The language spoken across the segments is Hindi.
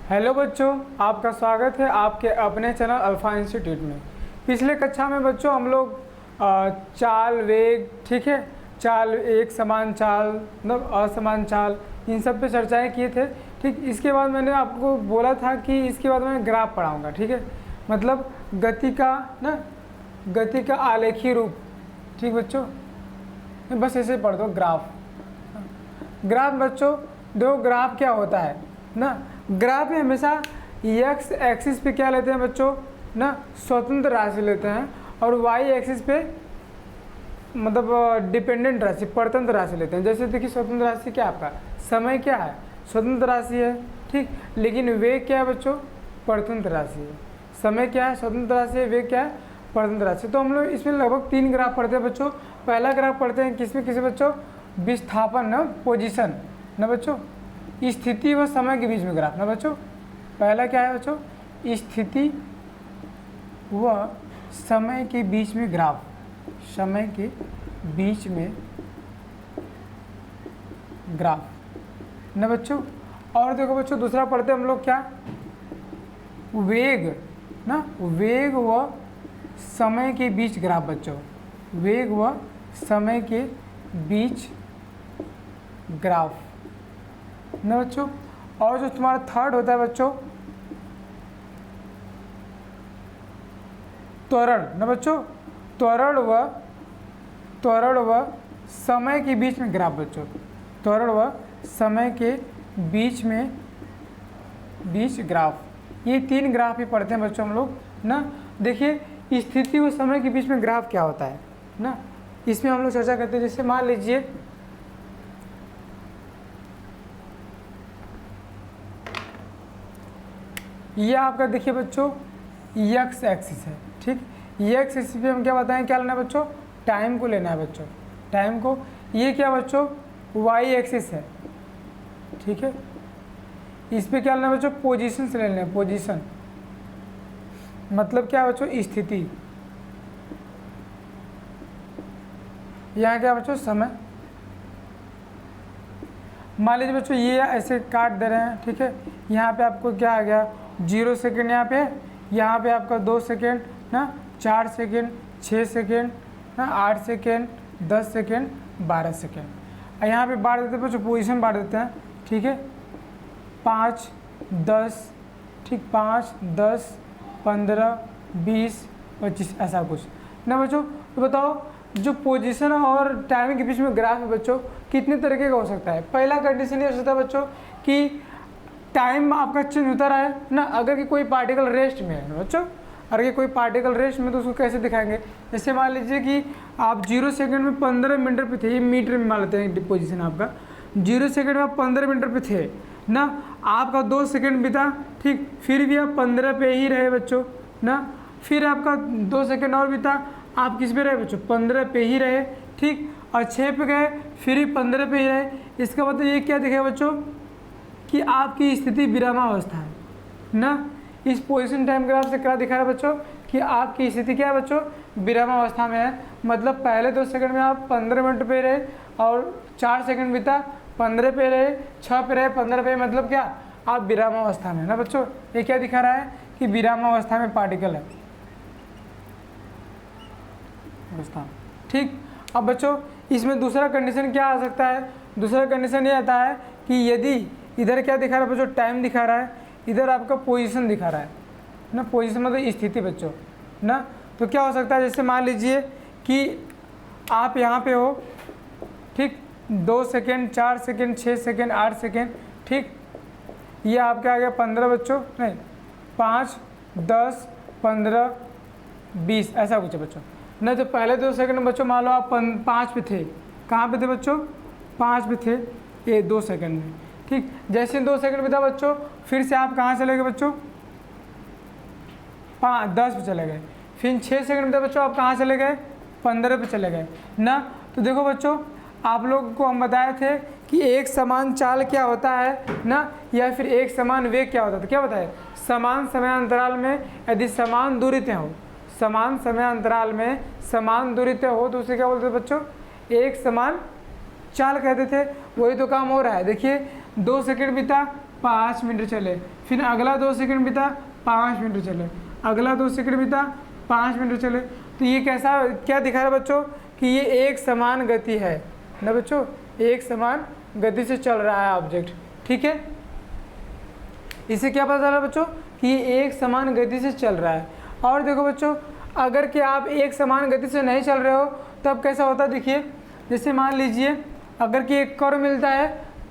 हेलो बच्चों, आपका स्वागत है आपके अपने चैनल अल्फा इंस्टीट्यूट में। पिछले कक्षा में बच्चों हम लोग चाल, वेग, ठीक है, चाल, एक समान चाल, मतलब असमान चाल, इन सब पे चर्चाएं किए थे। ठीक, इसके बाद मैंने आपको बोला था कि इसके बाद मैं ग्राफ पढ़ाऊंगा। ठीक है, मतलब गति का आलेखी रूप। ठीक बच्चों, बस ऐसे पढ़ दो ग्राफ। ग्राफ बच्चों, दो ग्राफ क्या होता है ना, ग्राफ में हमेशा एक्स एक्सिस पे क्या लेते हैं बच्चों ना, स्वतंत्र राशि लेते हैं, और वाई एक्सिस पे मतलब डिपेंडेंट राशि, परतंत्र राशि लेते हैं। जैसे देखिए, स्वतंत्र राशि क्या आपका समय क्या है, स्वतंत्र राशि है, ठीक, लेकिन वेग क्या है बच्चों, परतंत्र राशि है। समय क्या है, स्वतंत्र राशि है, वेग क्या है, परतंत्र राशि। तो हम लोग इसमें लगभग 3 ग्राफ पढ़ते हैं बच्चों। पहला ग्राफ पढ़ते हैं किसमें, किसी बच्चों, विस्थापन ना, पोजीशन ना बच्चों, स्थिति व समय के बीच में ग्राफ ना बच्चों। पहला क्या है बच्चों, स्थिति व समय के बीच में ग्राफ, समय के बीच में ग्राफ ना बच्चों। और देखो बच्चों, दूसरा पढ़ते हम लोग क्या, वेग ना, वेग व समय के बीच ग्राफ बच्चों, वेग व समय के बीच ग्राफ ना बच्चों। और जो तुम्हारा थर्ड होता है बच्चों, त्वरण ना बच्चों, त्वरण व समय के बीच में ग्राफ बच्चों, त्वरण व समय के बीच ग्राफ। ये 3 ग्राफ ही पढ़ते हैं बच्चों हम लोग ना। देखिए, स्थिति व समय के बीच में ग्राफ क्या होता है ना, इसमें हम लोग चर्चा करते हैं। जैसे मान लीजिए ये आपका देखिए बच्चों एक्स एक्सिस है, ठीक, एक्स एक्सिस पे हम क्या बताएं, क्या लेना है बच्चों, टाइम को लेना है बच्चों, टाइम को। ये क्या बच्चों, वाई एक्सिस है, ठीक है, इस पे क्या लेना है बच्चों, पोजीशन से लेना है, पोजीशन मतलब क्या है बच्चों, स्थिति। यहाँ क्या बच्चों, समय। मान लीजिए बच्चों ये ऐसे काट दे रहे हैं, ठीक है, यहाँ पे आपको क्या आ गया, 0 सेकेंड यहाँ पे आपका 2 सेकेंड ना, 4 सेकेंड, 6 सेकेंड ना, 8 सेकेंड, 10 सेकेंड, 12 सेकेंड। और यहाँ पे बांट देते हैं बच्चों, पोजीशन बांट देते हैं, ठीक है, 5, 10, ठीक, 5, 10, 15, 20, 25, ऐसा कुछ ना बच्चों। तो बताओ, जो पोजीशन और टाइम के बीच में ग्राफ है बच्चों, कितने तरीके का हो सकता है। पहला कंडीशन ये हो सकता है बच्चों कि टाइम आपका चेंज होता रहा है ना, अगर कि कोई पार्टिकल रेस्ट में है बच्चों, अगर कि कोई पार्टिकल रेस्ट में, तो उसको कैसे दिखाएंगे। जैसे मान लीजिए कि आप 0 सेकेंड में 15 मीटर पे थे, ये मीटर में मान लेते हैं पोजीशन आपका, 0 सेकेंड में आप 15 मीटर पे थे ना, आपका 2 सेकेंड बीता, ठीक, फिर भी आप 15 पे ही रहे बच्चों ना, फिर आपका 2 सेकेंड और बीता, आप किस पे रहे बच्चों, 15 पे ही रहे, ठीक, और 6 पे गए, फिर भी 15 पे ही रहे। इसका मतलब ये क्या दिखेगा बच्चों कि आपकी स्थिति विरामावस्था है ना। इस पोजीशन टाइम ग्राफ से क्या दिखा रहा है बच्चों कि आपकी स्थिति क्या है बच्चों, विरामावस्था में है। मतलब पहले 2 सेकंड में आप 15 मिनट पे रहे, और 4 सेकंड बीता 15 पे रहे, 6 पे रहे, 15 पे, मतलब क्या, आप विरामावस्था में है ना बच्चों। ये क्या दिखा रहा है कि विरामावस्था में पार्टिकल है, ठीक। अब बच्चों इसमें दूसरा कंडीशन क्या आ सकता है, दूसरा कंडीशन ये आता है कि यदि इधर क्या दिखा रहा है बच्चों, टाइम दिखा रहा है, इधर आपका पोजीशन दिखा रहा है ना, पोजीशन मतलब स्थिति बच्चों ना। तो क्या हो सकता है, जैसे मान लीजिए कि आप यहाँ पे हो, ठीक, 2 सेकेंड, 4 सेकेंड, 6 सेकेंड, 8 सेकेंड, ठीक, ये आपके आ गया 15 बच्चों, नहीं 5, 10, 15, 20, ऐसा कुछ है बच्चों ना। तो पहले 2 सेकंड बच्चों मान लो आप 5 पे थे, कहाँ पे थे बच्चों, 5 पे थे, ये 2 सेकंड में, ठीक। जैसे 2 सेकंड में था बच्चों, फिर से आप कहाँ चले गए बच्चों, 10 पे चले गए, फिर 6 सेकंड में था बच्चों, आप कहाँ चले गए, 15 पे चले गए ना। तो देखो बच्चों, आप लोगों को हम बताए थे कि एक समान चाल क्या होता है ना, या फिर एक समान वेग क्या होता था, क्या बताए, समान समय अंतराल में यदि समान दूरी तय हो, समान समय अंतराल में समान दूरी तय हो, तो उसे क्या बोलते थे बच्चों, एक समान चाल कहते थे। वही तो काम हो रहा है। देखिए 2 सेकंड बीता, 5 मिनट चले, फिर अगला 2 सेकंड बीता 5 मिनट चले, अगला 2 सेकंड बीता 5 मिनट चले। तो ये कैसा क्या दिखा रहा है बच्चों कि ये एक समान गति है ना बच्चों, एक समान गति से चल रहा है ऑब्जेक्ट, ठीक है। इससे क्या पता चल रहा है बच्चों कि ये एक समान गति से चल रहा है। और देखो बच्चों, अगर कि आप एक समान गति से नहीं चल रहे हो तब कैसा होता है, देखिए जैसे मान लीजिए अगर कि एक कर्व मिलता है,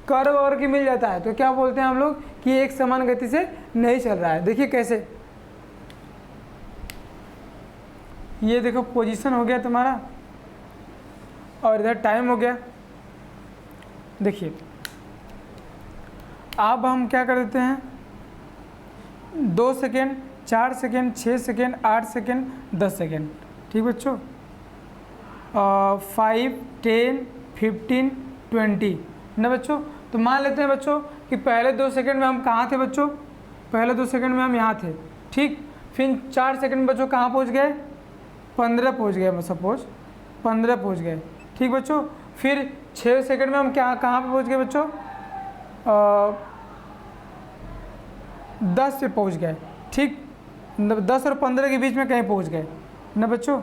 कर्व और की मिल जाता है तो क्या बोलते हैं हम लोग कि एक समान गति से नहीं चल रहा है। देखिए कैसे, ये देखो पोजीशन हो गया तुम्हारा और इधर टाइम हो गया। देखिए अब हम क्या कर देते हैं, 2 second, 4 second, 6 second, 8 second, 10 second, ठीक बच्चों। 5, 10, 15, 20 ना बच्चों। तो मान लेते हैं बच्चों कि पहले 2 सेकेंड में हम कहाँ थे बच्चों, पहले 2 सेकेंड में हम यहाँ थे, ठीक। फिर 4 सेकेंड में बच्चों कहाँ पहुँच गए, 15 पहुँच गए, सपोज 15 पहुँच गए, ठीक बच्चों। फिर 6 सेकेंड में हम कहाँ पे पहुँच गए बच्चों, 10 पे पहुँच गए, ठीक। 10 और 15 के बीच में कहीं पहुँच गए ना बच्चों,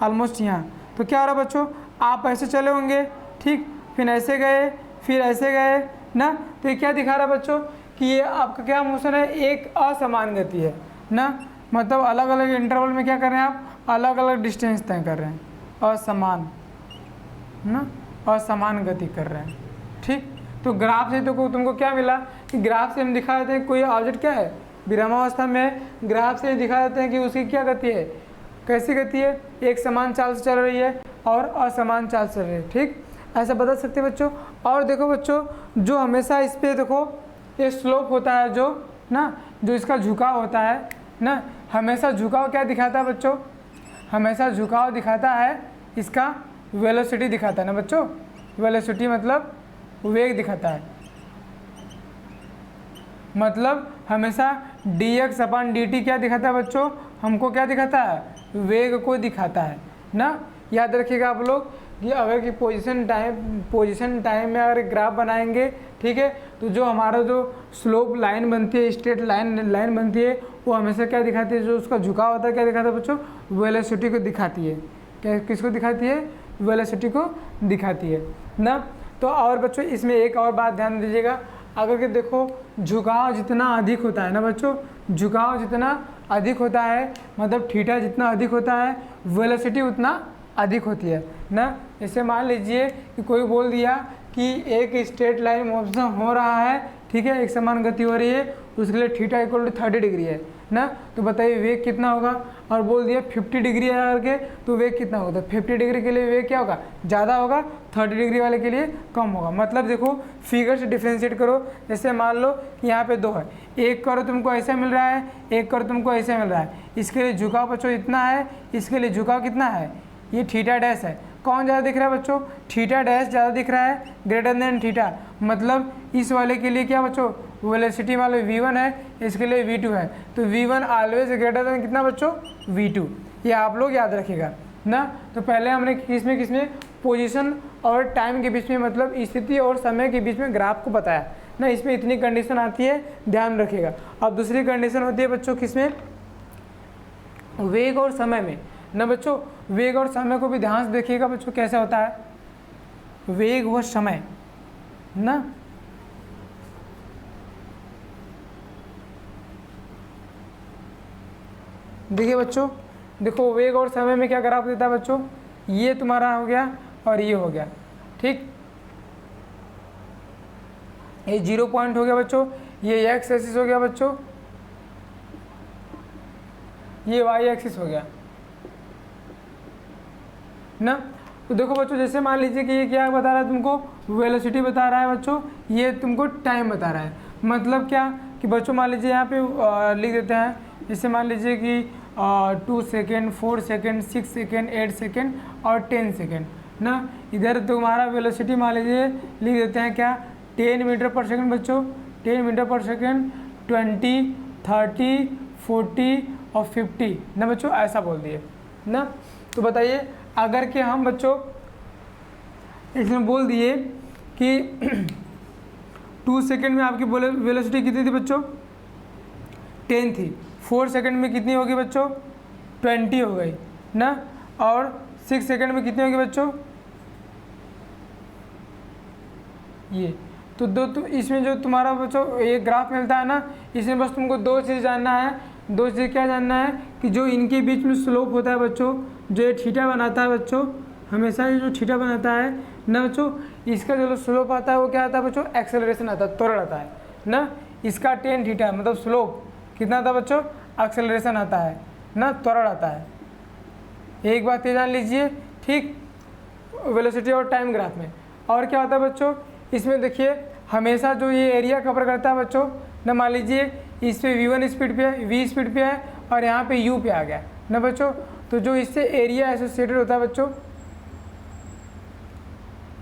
ऑलमोस्ट यहाँ। तो क्या हो रहा बच्चों, आप ऐसे चले होंगे, ठीक, फिर ऐसे गए, फिर ऐसे गए ना। तो ये क्या दिखा रहा है बच्चों कि ये आपका क्या मोशन है, एक असमान गति है ना। मतलब अलग अलग इंटरवल में क्या कर रहे हैं आप, अलग अलग डिस्टेंस तय कर रहे हैं, असमान ना, असमान गति कर रहे हैं, ठीक। तो ग्राफ से तो तुमको क्या मिला कि ग्राफ से हम दिखा देते हैं कोई ऑब्जेक्ट क्या है विरामावस्था में, ग्राफ से दिखा देते हैं कि उसकी क्या गति है, कैसी गति है, एक समान चाल से चल रही है और असमान चाल से चल रही है, ठीक। ऐसा बता सकते हैं बच्चों। और देखो बच्चों, जो हमेशा इस पर देखो ये स्लोप होता है जो ना, जो इसका झुकाव होता है ना, हमेशा झुकाव क्या दिखाता है बच्चों, हमेशा झुकाव दिखाता है इसका वेलोसिटी दिखाता है ना बच्चों। वेलोसिटी मतलब वेग दिखाता है, मतलब हमेशा dx/dt क्या दिखाता है बच्चों, हमको क्या दिखाता है, वेग को दिखाता है ना। याद रखिएगा आप लोग कि अगर कि पोजीशन टाइम में अगर ग्राफ बनाएंगे, ठीक है, तो जो हमारा जो स्लोप लाइन बनती है, स्ट्रेट लाइन बनती है, वो हमेशा क्या दिखाती है, जो उसका झुकाव होता है क्या दिखाता है बच्चों, वेलोसिटी को दिखाती है। क्या किसको दिखाती है, वेलोसिटी को दिखाती है ना। तो और बच्चों इसमें एक और बात ध्यान दीजिएगा, अगर कि देखो झुकाव जितना अधिक होता है ना बच्चों, झुकाव जितना अधिक होता है मतलब थीटा जितना अधिक होता है, वेलोसिटी उतना अधिक होती है ना। जैसे मान लीजिए कि कोई बोल दिया कि एक स्ट्रेट लाइन मोशन हो रहा है, ठीक है, एक समान गति हो रही है, उसके लिए थीटा इक्वल टू 30 डिग्री है ना। तो बताइए वेग कितना होगा, और बोल दिया 50 डिग्री है करके, तो वेग कितना होगा, 50 डिग्री के लिए वेग क्या होगा, ज़्यादा होगा, 30 डिग्री वाले के लिए कम होगा। मतलब देखो फिगर से डिफ्रेंशिएट करो। जैसे मान लो कि यहाँ पे 2 है, एक करो तुमको ऐसा मिल रहा है, एक करो तुमको ऐसे मिल रहा है, इसके लिए झुकाव बच्चों इतना है, इसके लिए झुकाव कितना है, ये थीटा डैश है। कौन ज़्यादा दिख रहा है बच्चों, थीटा डैश ज़्यादा दिख रहा है, ग्रेटर देन थीटा। मतलब इस वाले के लिए क्या बच्चों, वेलोसिटी वाले v1 है, इसके लिए v2 है, तो v1 ऑलवेज ग्रेटर देन कितना बच्चों, v2। ये आप लोग याद रखिएगा ना। तो पहले हमने किसमें पोजीशन और टाइम के बीच में, मतलब स्थिति और समय के बीच में ग्राफ को बताया ना। इसमें इतनी कंडीशन आती है, ध्यान रखिएगा। अब दूसरी कंडीशन होती है बच्चों किसमें, वेग और समय में ना बच्चों। वेग और समय को भी ध्यान से देखिएगा बच्चों कैसे होता है, वेग व समय ना। देखिए बच्चों, देखो वेग और समय में क्या ग्राफ देता है बच्चों, ये तुम्हारा हो गया और ये हो गया, ठीक। ये 0 पॉइंट हो गया बच्चों, ये एक्स एक्सिस हो गया बच्चों, ये वाई एक्सिस हो गया ना। तो देखो बच्चों, जैसे मान लीजिए कि ये क्या बता रहा है तुमको, वेलोसिटी बता रहा है बच्चों, ये तुमको टाइम बता रहा है। मतलब क्या कि बच्चों मान लीजिए यहाँ पे लिख देते हैं, जैसे मान लीजिए कि 2 सेकेंड, 4 सेकेंड, 6 सेकेंड, 8 सेकेंड और 10 सेकेंड ना। इधर तुम्हारा वेलोसिटी मान लीजिए लिख देते हैं क्या, 10 मीटर पर सेकेंड बच्चों, 10 मीटर पर सेकेंड, 20, 30, 40 और 50 ना बच्चों, ऐसा बोल दिए ना। तो बताइए अगर कि हम बच्चों इसमें बोल दिए कि 2 सेकेंड में आपकी वेलोसिटी कितनी थी बच्चों? 10 थी। 4 सेकेंड में कितनी होगी बच्चों? 20 हो गई ना। और 6 सेकेंड में कितनी होगी बच्चों? ये तो इसमें जो तुम्हारा बच्चों ये ग्राफ मिलता है ना, इसमें बस तुमको 2 चीज़ जानना है। 2 चीज़ क्या जानना है कि जो इनके बीच में स्लोप होता है बच्चों, जो ये थीटा बनाता है बच्चों, हमेशा ये जो थीटा बनाता है ना बच्चों, इसका जो स्लोप आता है वो क्या आता है बच्चों? एक्सेलरेशन आता है, त्वरण आता है ना। इसका टेन थीटा मतलब स्लोप कितना आता है बच्चों? एक्सेलरेशन आता है ना, त्वरण आता है। एक बात ये जान लीजिए, ठीक। वेलोसिटी और टाइम ग्राफ में और क्या होता है बच्चों? इसमें देखिए हमेशा जो ये एरिया कवर करता है बच्चों ना, मान लीजिए इस पे v1 स्पीड पे है, v स्पीड पे है और यहाँ पे u पे आ गया ना बच्चों, तो जो इससे एरिया एसोसिएटेड होता है बच्चों,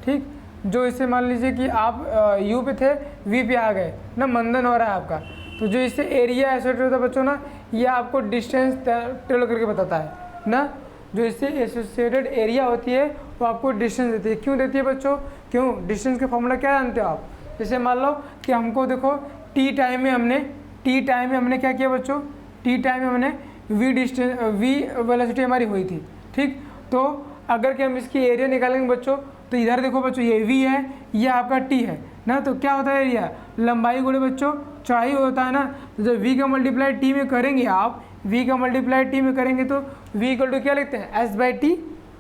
ठीक, जो इससे मान लीजिए कि आप u पे थे, v पे आ गए ना, मंदन हो रहा है आपका, तो जो इससे एरिया एसोसिएटेड होता है बच्चों ना, ये आपको डिस्टेंस ट्रेवल करके बताता है ना। जो इससे एसोसिएटेड एरिया होती है वो आपको डिस्टेंस देती है। क्यों देती है बच्चों? क्यों? डिस्टेंस का फॉर्मूला क्या जानते हो आप? जैसे मान लो कि हमको देखो टी टाइम में हमने क्या किया बच्चों? टी टाइम में हमने वी वेलोसिटी हमारी हुई थी, ठीक। तो अगर कि हम इसकी एरिया निकालेंगे बच्चों, तो इधर देखो बच्चों ये v है, ये आपका t है ना, तो क्या होता है एरिया? लंबाई गुणे बच्चों चौड़ाई होता है ना। तो जब v का मल्टीप्लाई t में करेंगे आप, v का मल्टीप्लाई t में करेंगे तो v इक्वल टू क्या लिखते हैं? s/t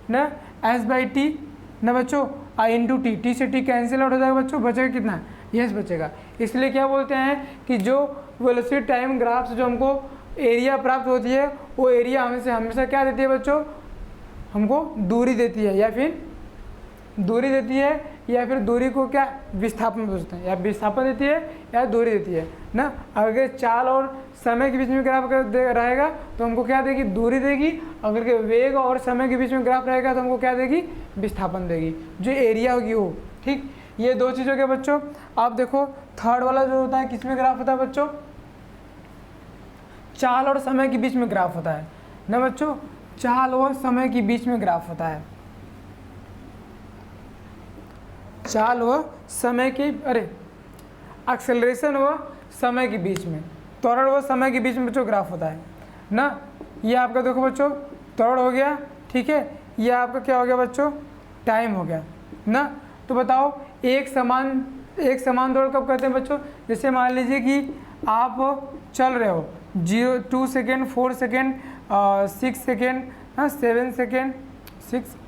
ना, s/t ना बच्चों, आई इंटू टी, टी से टी कैंसिल आउट हो जाएगा बच्चों, बचेगा कितना? यस बचेगा। इसलिए क्या बोलते हैं कि जो वेलोसिटी टाइम ग्राफ से जो हमको एरिया प्राप्त होती है, वो एरिया हमेशा क्या देती है बच्चों? हमको दूरी देती है, या फिर दूरी देती है, या फिर दूरी को क्या विस्थापन बोलते हैं, या विस्थापन देती है या दूरी देती है ना। अगर चाल और समय के बीच में ग्राफ रहेगा तो हमको क्या देगी? दूरी देगी। अगर के वेग और समय के बीच में ग्राफ रहेगा तो हमको क्या देगी? विस्थापन देगी, जो एरिया होगी वो, ठीक। ये 2 चीज़ हो गया बच्चों। आप देखो थर्ड वाला जो होता है किस में ग्राफ होता है बच्चों? चाल और समय के बीच में ग्राफ होता है ना बच्चों, चाल और समय के बीच में ग्राफ होता है। चाल व समय की एक्सेलरेशन व समय के बीच में, त्वरण व समय के बीच में बच्चों ग्राफ होता है ना। ये आपका देखो बच्चों त्वरण हो गया, ठीक है। ये आपका क्या हो गया बच्चों? टाइम हो गया ना। तो बताओ एक समान दौड़ कब करते हैं बच्चों? जैसे मान लीजिए कि आप चल रहे हो 2 second, 4 second, 6 second, 7 second,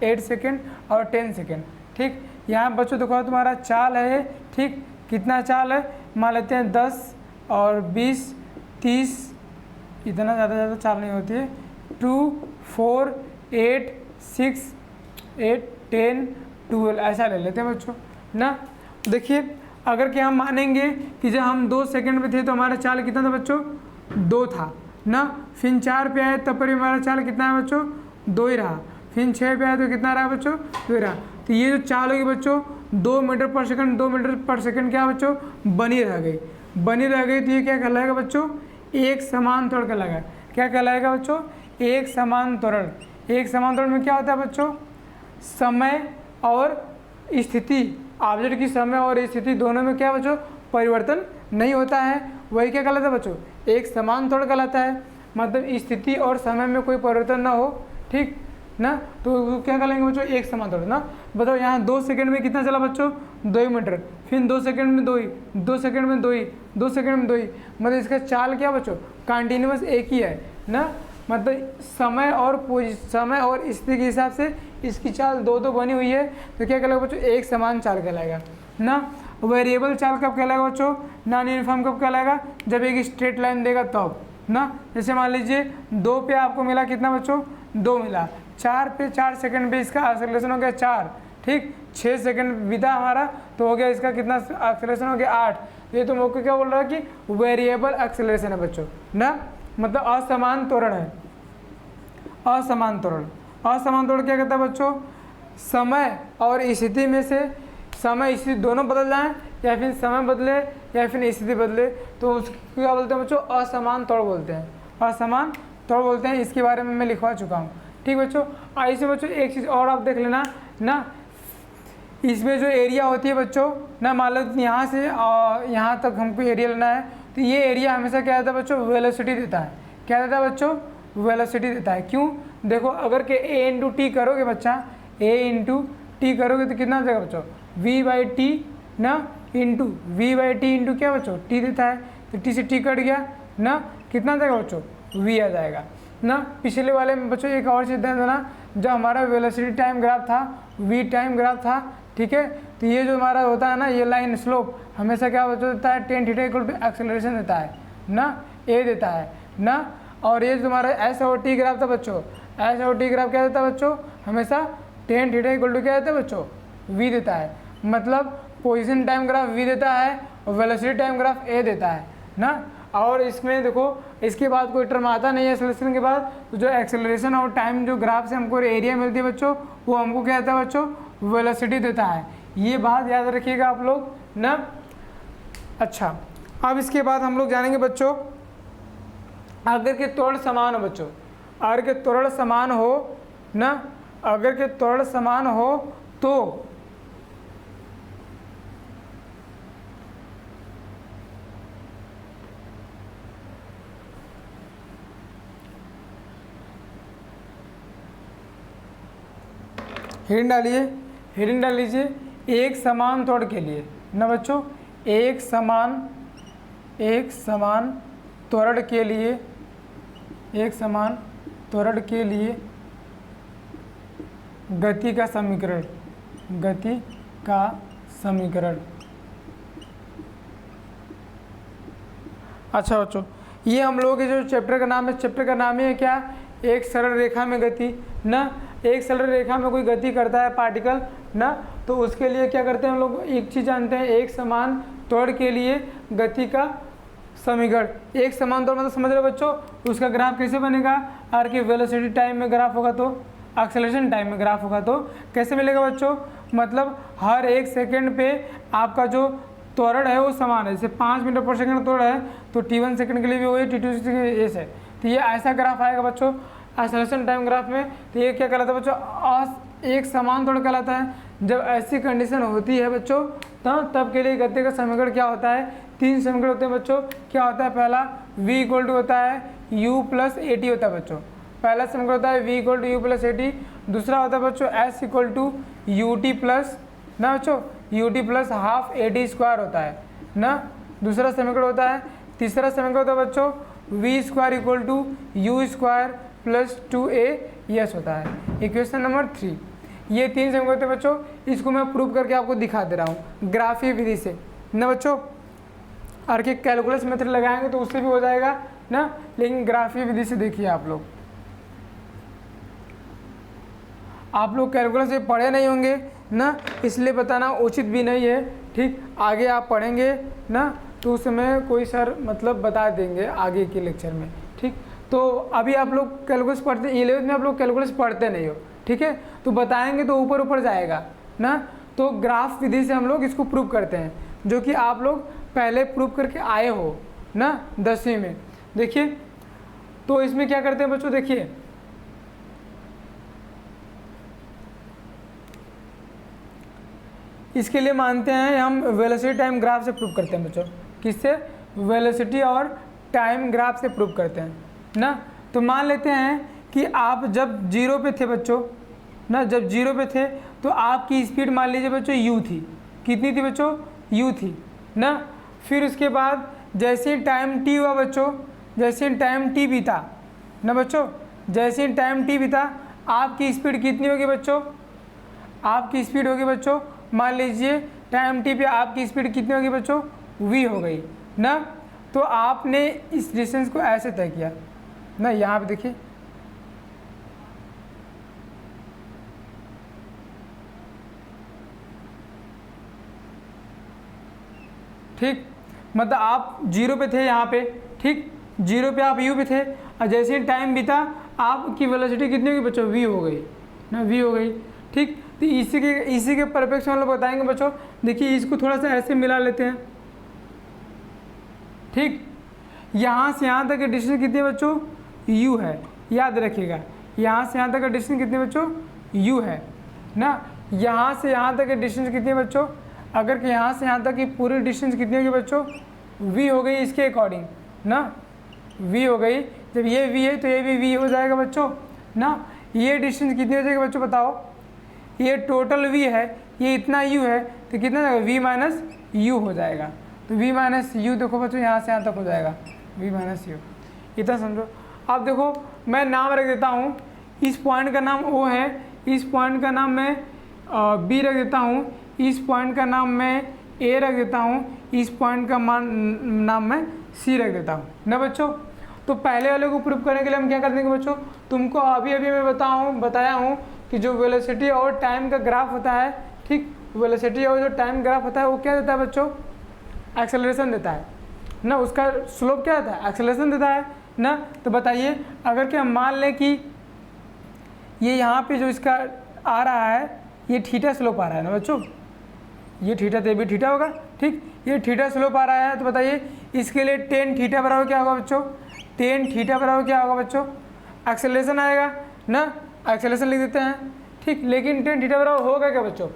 8 second और 10 सेकेंड, ठीक। यहाँ बच्चों देखो तुम्हारा चाल है, ठीक। कितना चाल है? मान लेते हैं 10 और 20, 30, इतना ज़्यादा चाल नहीं होती है। 2, 4, 8, 6, 8, 10, 12 ऐसा ले लेते हैं बच्चों ना। देखिए अगर कि हम मानेंगे कि जब हम 2 सेकंड में थे तो हमारा चाल कितना था बच्चों? 2 था ना। फिर 4 पे आए तब पर भी हमारा चाल कितना है बच्चों? 2 ही रहा। फिर 6 पे आए तो कितना रहा बच्चों? 2 ही रहा। तो ये जो चाल होगी बच्चों 2 मीटर पर सेकंड क्या बच्चों? बनी रह गई तो ये क्या कहलाएगा बच्चों? एक समान त्वरण कहलाएगा। क्या कहलाएगा बच्चों? एक समान त्वरण। एक समान त्वरण में क्या होता है बच्चों? समय और स्थिति, ऑब्जेक्ट की समय और स्थिति दोनों में क्या बच्चों? परिवर्तन नहीं होता है, वही क्या कहलाता है बच्चों? एक समान त्वरण कहलाता है। मतलब स्थिति और समय में कोई परिवर्तन ना हो, ठीक ना, तो क्या कहलाएंगे बच्चों? एक समान त्वरण ना। बताओ यहाँ 2 सेकंड में कितना चला बच्चों? 2 मीटर। फिर 2 सेकंड में 2 ही, 2 सेकंड में 2 ही, 2 सेकंड में 2 ही। मतलब इसका चाल क्या बच्चों? कंटिन्यूअस एक ही है ना। मतलब समय और स्थिति के हिसाब से इसकी चाल 2 बनी हुई है, तो क्या कहलाएगा बच्चों? एक समान चाल कहलाएगा ना। वेरिएबल चाल कब कहलाएगा बच्चों? नॉन यूनिफॉर्म कब कहलाएगा? जब एक स्ट्रेट लाइन देगा तब ना। जैसे मान लीजिए 2 पे आपको मिला कितना बच्चों? 2 मिला। 4 पे 4 सेकंड पे इसका एक्सेलरेशन हो गया 4, ठीक। 6 सेकंड बीता हमारा तो हो गया इसका कितना एक्सेलरेशन हो गया? 8। ये तो मौके क्या बोल रहा है कि वेरिएबल एक्सेलरेशन है बच्चों ना। मतलब असमान त्वरण है। असमान त्वरण क्या कहता है बच्चों? समय और स्थिति में से समय स्थिति दोनों बदल जाएं, या फिर समय बदले या फिर स्थिति बदले, तो उसको क्या बोलते हैं बच्चों? असमान त्वरण बोलते हैं। असमान त्वरण बोलते हैं। इसके बारे में मैं लिखवा चुका हूँ, ठीक बच्चों। ऐसे बच्चों एक चीज़ और आप देख लेना ना, इसमें जो एरिया होती है बच्चों ना, मान लो यहाँ से यहाँ तक हमको एरिया लेना है, तो ये एरिया हमेशा क्या देता है बच्चों, वेलोसिटी देता है। क्या देता है बच्चों, वेलोसिटी देता है। क्यों, देखो अगर के a इंटू टी करोगे बच्चा, a इंटू टी करोगे तो कितना आ जाएगा बच्चों, v बाई टी ना into v by T into क्या बच्चों, टी देता है, तो टी से टी कट गया ना, कितना आ जाएगा बच्चों, v आ जाएगा ना। पिछले वाले में बच्चों एक और चीज़ ध्यान देना, जब हमारा वेलोसिटी टाइम ग्राफ था, v टाइम ग्राफ था, ठीक है, तो ये जो हमारा होता है ना, ये लाइन स्लोप हमेशा क्या बच्चों देता है, tan theta equal to acceleration देता है ना, a देता है ना। और ये जो हमारा एस और टी ग्राफ था बच्चों, एस और टी ग्राफ क्या देता है बच्चों, हमेशा टेन थीटा इक्वल टू क्या देता है बच्चों, v देता है। मतलब पोजीशन टाइम ग्राफ v देता है और वेलोसिटी टाइम ग्राफ a देता है ना। और इसमें देखो इसके बाद कोई टर्म आता नहीं है एक्सेलरेशन के बाद, तो जो एक्सेलरेशन और टाइम जो ग्राफ से हमको एरिया मिलती है बच्चों, वो हमको क्या देता है बच्चों, वेलोसिटी देता है। ये बात याद रखिएगा आप लोग ना। अच्छा, अब इसके बाद हम लोग जानेंगे बच्चों, अगर के त्वरण समान हो बच्चों, अगर के त्वरण समान हो ना, अगर के त्वरण समान हो तो हेडिंग डालिए, हेडिंग डाल लीजिए, एक समान त्वरण के लिए ना बच्चों, एक समान त्वरण के लिए, एक समान त्वरण के लिए गति का समीकरण, गति का समीकरण। अच्छा बच्चों, ये हम लोगों के जो चैप्टर का नाम है, चैप्टर का नाम ही है क्या, एक सरल रेखा में गति ना। एक सरल रेखा में कोई गति करता है पार्टिकल ना, तो उसके लिए क्या करते हैं हम लोग, एक चीज़ जानते हैं, एक समान त्वरण के लिए गति का समीकरण। एक समान त्वरण मतलब समझ रहे हो बच्चों, उसका ग्राफ कैसे बनेगा, आर की वेलोसिटी टाइम में ग्राफ होगा तो, एक्सेलरेशन टाइम में ग्राफ होगा तो कैसे मिलेगा बच्चों, मतलब हर एक सेकेंड पे आपका जो त्वरण है वो समान है। जैसे 5 मीटर पर सेकंड त्वरण है तो t1 सेकंड के लिए भी वही, t2 सेकंड के लिए ऐसे, तो ये ऐसा ग्राफ आएगा बच्चों एक्सेलरेशन टाइम ग्राफ में। तो ये क्या कहलाता है बच्चों, एक समान त्वरण कहलाता है। जब ऐसी कंडीशन होती है बच्चों तब के लिए गति का समीकरण क्या होता है, 3 समीकरण होते हैं बच्चों। क्या होता है, पहला v इक्वल टू होता है u प्लस ए टी होता है बच्चों, पहला समीकरण होता है v equal to u plus a T. दूसरा होता है बच्चों s equal to u T plus ना बच्चों, u T plus half a T square होता है ना, दूसरा समीकरण होता है। तीसरा समीकरण होता है बच्चों v square equal to u square plus 2a होता है, इक्वेशन नंबर 3। ये 3 समीकरण होते हैं बच्चों, इसको मैं प्रूव करके आपको दिखा दे रहा हूँ ग्राफीय विधि से ना बच्चों। और के कैलकुलस मेथड लगाएंगे तो उससे भी हो जाएगा ना, लेकिन ग्राफीय विधि से देखिए आप लोग कैलकुलस ये पढ़े नहीं होंगे ना, इसलिए बताना उचित भी नहीं है। ठीक, आगे आप पढ़ेंगे ना तो उस समय कोई सर मतलब बता देंगे आगे के लेक्चर में। ठीक, तो अभी आप लोग कैलकुलस पढ़ते, 11th में आप लोग कैलकुलस पढ़ते नहीं हो, ठीक है, तो बताएंगे तो ऊपर ऊपर जाएगा ना। तो ग्राफ विधि से हम लोग इसको प्रूव करते हैं, जो कि आप लोग पहले प्रूव करके आए हो ना 10वीं में। देखिए, तो इसमें क्या करते हैं बच्चों, देखिए इसके लिए मानते हैं हम वेलोसिटी टाइम ग्राफ से प्रूव करते हैं बच्चों। किससे, वेलोसिटी और टाइम ग्राफ से प्रूव करते हैं ना। तो मान लेते हैं कि आप जब 0 पे थे बच्चों ना, जब 0 पे थे तो आपकी स्पीड मान लीजिए बच्चों u थी। कितनी थी बच्चों, u थी ना। फिर उसके बाद जैसे ही टाइम t हुआ बच्चों, जैसे ही टाइम t बीता ना बच्चों, जैसे ही टाइम t बीता आपकी स्पीड कितनी होगी बच्चों, आपकी स्पीड होगी बच्चों, मान लीजिए टाइम t पे आपकी स्पीड कितनी होगी बच्चों, v हो गई ना। तो आपने इस डिस्टेंस को ऐसे तय किया ना, यहाँ पे देखिए ठीक, मतलब आप 0 पे थे यहाँ पे, ठीक 0 पे आप u पे थे, और जैसे ही टाइम बीता आपकी वेलोसिटी कितनी होगी बच्चों, v हो गई ना, v हो गई। ठीक, तो इसी के परफेक्ट हम लोग बताएंगे बच्चों। देखिए इसको थोड़ा सा ऐसे मिला लेते हैं। ठीक, यहाँ से यहाँ तक की डिस्टेंस कितनी है बच्चों, u है, याद रखिएगा। यहाँ से यहाँ तक का डिस्टेंस कितनी बच्चों, u है ना। यहाँ से यहाँ तक की डिस्टेंस कितनी है बच्चों, अगर कि यहाँ से यहाँ तक की पूरी डिस्टेंस कितनी होगी बच्चों, v हो गई इसके अकॉर्डिंग ना, v हो गई। जब ये v है तो ये भी v हो जाएगा बच्चों ना। ये डिस्टेंस कितनी हो जाएगी बच्चों बताओ, ये टोटल v है, ये इतना u है, तो कितना जाएगा v माइनस u हो जाएगा। तो v माइनस u देखो बच्चों यहाँ से यहाँ तक हो जाएगा v माइनस u, इतना समझो। अब देखो मैं नाम रख देता हूँ, इस पॉइंट का नाम O है, इस पॉइंट का नाम मैं B रख देता हूँ, इस पॉइंट का नाम मैं A रख देता हूँ, इस पॉइंट का नाम मैं C रख देता हूँ ना बच्चों। तो पहले वाले को प्रूव करने के लिए हम क्या कर देंगे बच्चों, तुमको अभी मैं बताया हूँ कि जो वेलोसिटी और टाइम का ग्राफ होता है, ठीक, वेलोसिटी और जो टाइम ग्राफ होता है वो क्या देता है बच्चों, एक्सेलरेशन देता है ना, उसका स्लोप क्या देता है, एक्सेलरेशन देता है ना। तो बताइए अगर कि हम मान लें कि ये यहाँ पे जो इसका आ रहा है ये थीटा स्लोप आ रहा है ना बच्चों, ये थीटा तो ये भी थीटा होगा, ठीक, ये थीटा स्लोप आ रहा है। तो बताइए इसके लिए टेन थीटा बराबर क्या होगा बच्चों, टेन थीटा बराबर क्या होगा बच्चों, एक्सेलरेशन आएगा ना, एक्सेलरेशन लिख देते हैं, ठीक। लेकिन टेन थीटा बराबर होगा क्या बच्चों,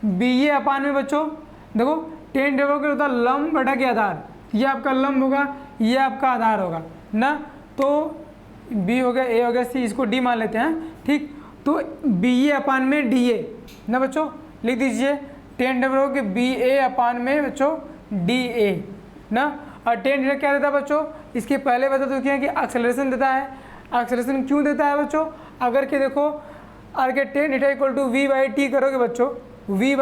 बी ए अपान में बच्चों, देखो टेन थीटा बराबर होता है लंब बटा के आधार, ये आपका लंब होगा, ये आपका आधार होगा ना। तो बी हो गया, ए हो गया, सी, इसको डी मान लेते हैं, ठीक। तो बी ए अपान में डी ए ना बच्चों, लिख दीजिए टेन थीटा बराबर बी ए अपान में बच्चों डी ए ना। और टेन थीटा क्या देता है बच्चों, इसके पहले बता दो क्या कि एक्सेलरेशन देता है। एक्सेलरेशन क्यों देता है बच्चों, अगर कि देखो अगर tan theta equal to v by T करोगे बच्चों, वी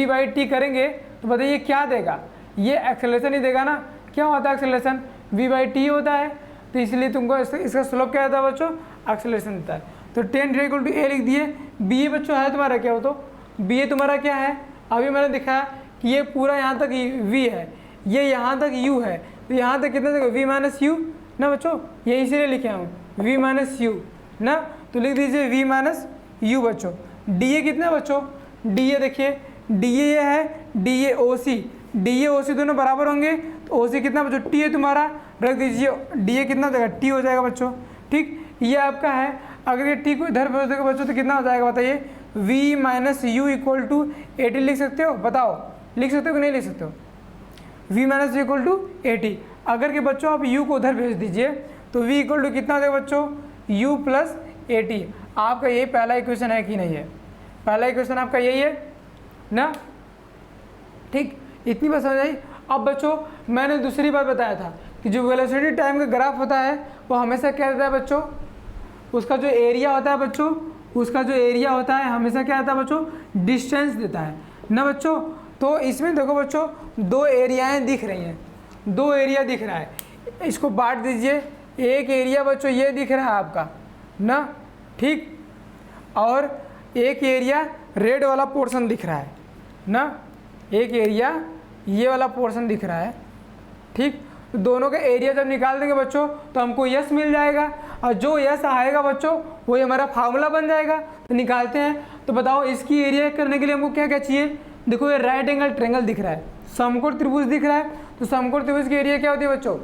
बाई टी करेंगे तो बताइए क्या देगा, ये एक्सेलरेशन ही देगा ना। क्या होता है एक्सेलरेशन, वी बाई टी होता है, तो इसलिए तुमको इसका स्लोप क्या देता है बच्चों, एक्सेलरेशन देता है। तो टेन थीटा इक्वल टू ए लिख दिए, बी ए बच्चों है तुम्हारा क्या हो, तो बी ए तुम्हारा क्या है, अभी मैंने दिखाया कि ये पूरा यहाँ तक v है, ये यहाँ तक u है, तो यहाँ तक कितना देगा v माइनस यू ना बच्चों, ये इसीलिए लिखे हूँ v माइनस यू ना। तो लिख दीजिए v माइनस यू बच्चों। डी ए कितना है बच्चों, डी ए देखिए, डी ए ये है, डी ए ओ सी दोनों बराबर होंगे, तो ओ सी कितना बच्चों, टी है तुम्हारा, रख दीजिए डी ए कितना हो जाएगा, टी हो जाएगा बच्चों, ठीक। ये आपका है, अगर ये टी को इधर भेज देगा बच्चों तो कितना हो जाएगा बताइए, v minus u equal to 80 लिख सकते हो, बताओ लिख सकते हो कि नहीं लिख सकते हो, v minus u equal to 80। अगर कि बच्चों आप u को उधर भेज दीजिए तो v इक्वल टू कितना हो जाएगा बच्चों, u प्लस 80। आपका यही पहला इक्वेशन है कि नहीं है, पहला इक्वेशन आपका यही है ना, ठीक। इतनी बात समझ आई। अब बच्चों मैंने दूसरी बात बताया था कि जो वेलोसिटी टाइम का ग्राफ होता है वो हमेशा क्या देता है बच्चों, उसका जो एरिया होता है बच्चों, उसका जो एरिया होता है हमेशा क्या आता है बच्चों, डिस्टेंस देता है ना बच्चों। तो इसमें देखो बच्चों दो एरियाएं दिख रही हैं, दो एरिया दिख रहा है, इसको बांट दीजिए। एक एरिया बच्चों ये दिख रहा है आपका ना, ठीक, और एक एरिया रेड वाला पोर्शन दिख रहा है ना, एक एरिया ये वाला पोर्शन दिख रहा है, ठीक। तो दोनों का एरिया जब निकाल देंगे बच्चों तो हमको यस मिल जाएगा, और जो यस आएगा बच्चों वही हमारा फार्मूला बन जाएगा। तो निकालते हैं, तो बताओ इसकी एरिया करने के लिए हमको क्या क्या चाहिए, देखो ये राइट एंगल ट्रायंगल दिख रहा है, समकोण त्रिभुज दिख रहा है, तो समकोण त्रिभुज की एरिया क्या होती है बच्चों,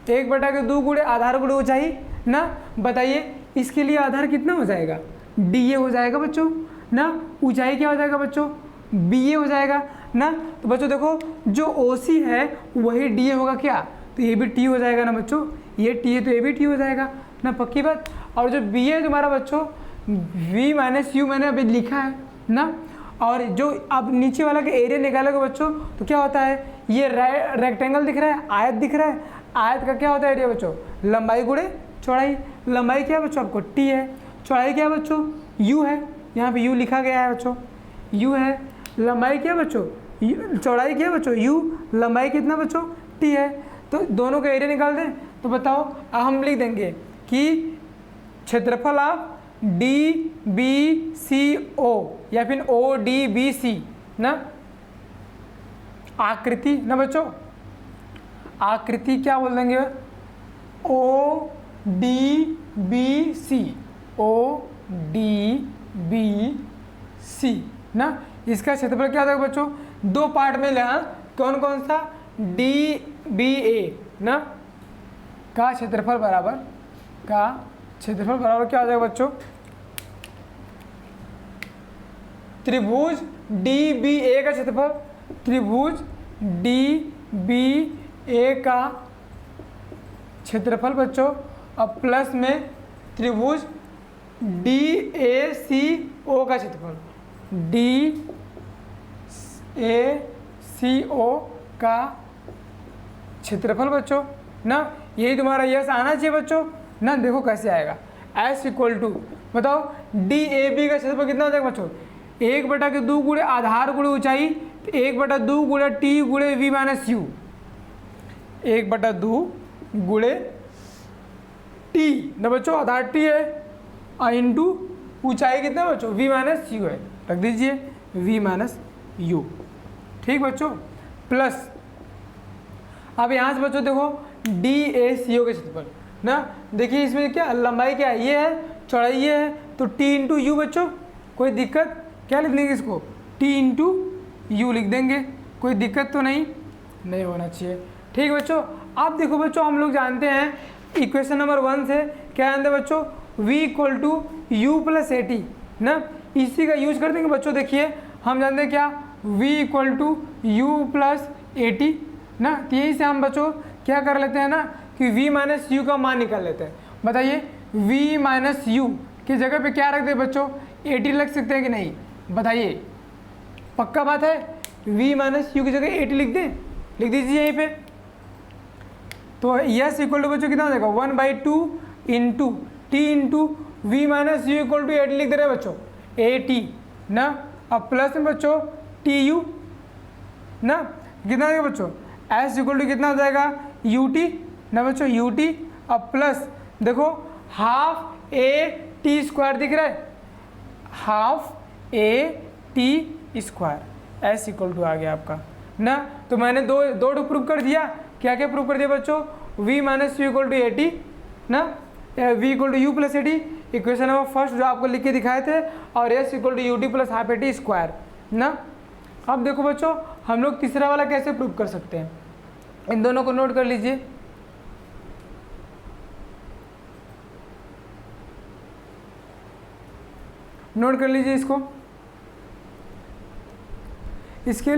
1/2 गुणे आधार गुणे ऊंचाई ना। बताइए इसके लिए आधार कितना हो जाएगा, डी ए हो जाएगा बच्चों ना, ऊंचाई क्या हो जाएगा बच्चों, बी ए हो जाएगा ना। तो बच्चों देखो जो ओ सी है वही डी ए होगा क्या, तो ये भी टी हो जाएगा ना बच्चों, ये टी है तो ये भी टी हो जाएगा ना, पक्की बात। और जो बी ए तुम्हारा बच्चों v माइनस यू मैंने अभी लिखा है ना, और जो अब नीचे वाला का एरिया निकालोगे बच्चों तो क्या होता है, ये रेक्टेंगल दिख रहा है, आयत दिख रहा है, आयत का क्या होता है एरिया बच्चों, लंबाई गुणे चौड़ाई। लंबाई क्या है बच्चों आपको टी है, चौड़ाई क्या है बच्चों यू है, यहाँ पे यू लिखा गया है बच्चों, यू है। लंबाई क्या है बच्चों, चौड़ाई क्या है बच्चों यू, लंबाई कितना बच्चों टी है। तो दोनों का एरिया निकाल दें तो बताओ, हम लिख देंगे कि क्षेत्रफल ऑफ डी बी सी ओ या फिर ओ डी बी सी ना, आकृति ना बच्चों, आकृति क्या बोल देंगे, O D B C, O D B C ना। इसका क्षेत्रफल क्या था बच्चों, दो पार्ट में लिया, कौन कौन सा, डी बी ए ना, का क्षेत्रफल बराबर क्या हो जाएगा बच्चों, त्रिभुज डी बी ए का क्षेत्रफल, त्रिभुज डी बी ए का क्षेत्रफल बच्चों, अब प्लस में त्रिभुज डी ए सी ओ का क्षेत्रफल, डी ए सी ओ का क्षेत्रफल बच्चों ना, यही तुम्हारा यस आना चाहिए बच्चों ना। देखो कैसे आएगा, एस इक्वल टू बताओ डी ए बी का क्षेत्रफल कितना हो जाएगा बच्चों, 1/2 गुणे आधार गुणे ऊंचाई, तो 1/2 गुणे टी गुणे वी माइनस यू, 1/2 गुणे टी ना बच्चों, आधार टी है इंटू ऊंचाई कितना बच्चों वी माइनस यू है, रख दीजिए वी माइनस यू, ठीक बच्चों। प्लस अब यहाँ से बच्चों देखो डी ए सी ओ के क्षेत्रफल ना, देखिए इसमें क्या लंबाई क्या है, ये है, चौड़ाई ये है, तो टी इंटू यू बच्चों, कोई दिक्कत, क्या लिख देंगे इसको टी इंटू यू लिख देंगे, कोई दिक्कत तो नहीं होना चाहिए, ठीक बच्चों। अब देखो बच्चों हम लोग जानते हैं इक्वेशन नंबर 1 से क्या जानते हैं बच्चों, v equal to u plus a T ना, इसी का यूज कर देंगे बच्चों। देखिए हम जानते हैं क्या v equal to u plus a T ना, तो यही से हम बच्चों क्या कर लेते हैं ना कि v माइनस यू का मान निकाल लेते हैं। बताइए v माइनस यू की जगह पे क्या रख दे बच्चों, ए टी रख सकते हैं कि नहीं, बताइए पक्का बात है, v माइनस यू की जगह ए टी लिख दें, लिख दीजिए यहीं पे। तो यस इक्वल टू बच्चों कितना हो जाएगा 1/2 into T into v minus u equal to a T लिख दे रहे हैं बच्चों, ए टी ना, अब प्लस में बच्चों टी यू ना, कितना हो जाएगा बच्चों एस इक्वल टू कितना हो जाएगा यू टी ना बच्चों यू टी, अब प्लस देखो हाफ ए टी स्क्वायर दिख रहा है, half a T square s equal to आ गया आपका ना। तो मैंने दो प्रूव कर दिया, क्या क्या प्रूव कर दिया बच्चों, v minus u equal to a T ना, v equal to u plus a T, equation number first जो आपको लिख के दिखाए थे, और s equal to u T plus half a T square ना। अब देखो बच्चों हम लोग तीसरा वाला कैसे प्रूव कर सकते हैं, इन दोनों को नोट कर लीजिए। नोट कर लीजिए इसको, इसके